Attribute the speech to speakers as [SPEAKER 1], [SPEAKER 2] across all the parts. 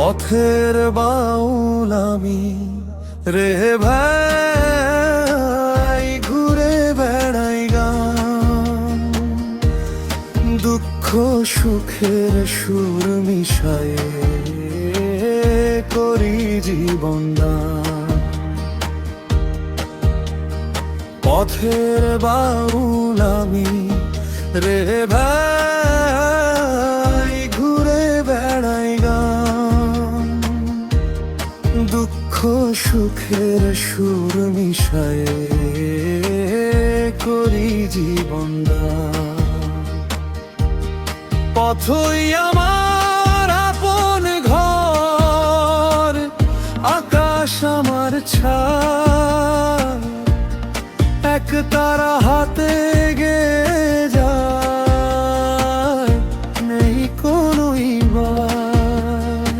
[SPEAKER 1] পথের বাউল আমি রে ভাই, ঘুরে বেড়াই গান, দুঃখ সুখের সুর মিশায়ে করি জীবন দান। পথের বাউল আমি রে ভাই, ঘুরে বেড়াই গান, দুঃখ সুখের সুর মিশায়ে করি জীবন দান। পথই আমার আপন ঘর, আকাশ আমার ছায়া, এক তারা হাতে গে যায়, নেই কোনো ইবার।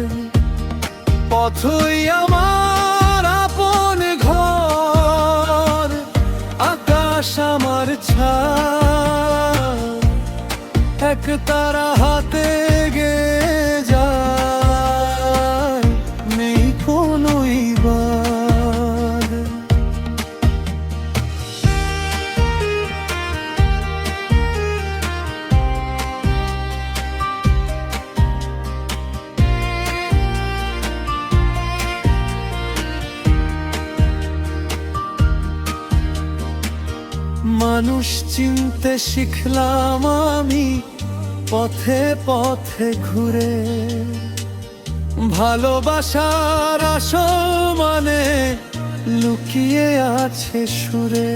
[SPEAKER 1] পথই আমার আপন ঘর, আকাশ আমার ছায়া, এক তারা হাতে গে যায়, নেই কোনো ইবার। মানুষ চিনতে শিখলাম আমি পথে পথে ঘুরে, ভালোবাসার আসল মানে লুকিয়ে আছে সুরে।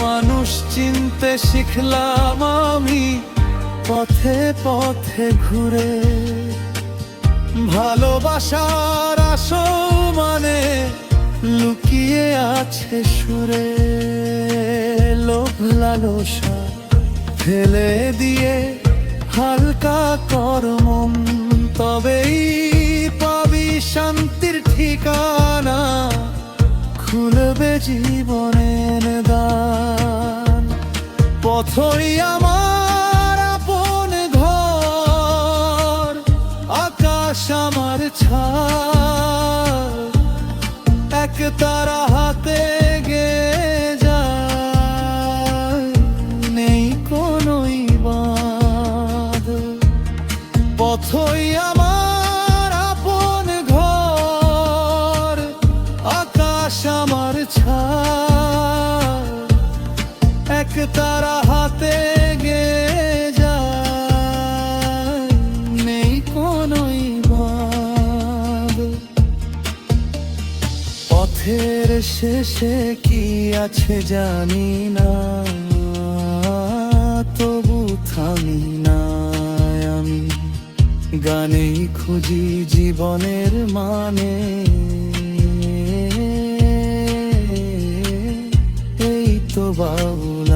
[SPEAKER 1] মানুষ চিনতে শিখলাম আমি পথে পথে ঘুরে, ভালোবাসার আসল মানে লুকিয়ে আছে সুরে। লোভ লালসা ফেলে দিয়ে হালকা কর মন, তবেই পাবি শান্তির ঠিকানা, খুলবে জীবনের দ্বার। পথই আমার আপন ঘর, আকাশ আমার ছায়া, এক তারা হাতে গে যায়, নেই কোনো ইবাদ। পথই আমার আপন ঘর, আকাশ আমার ছায়া, এক তারা হাতে গে যায়, নেই কোনো ইবাদ। পথের শেষে কি আছে জানি না, তবু থামি না আমি, গানেই খুঁজি জীবনের মানে। এই তো বাউল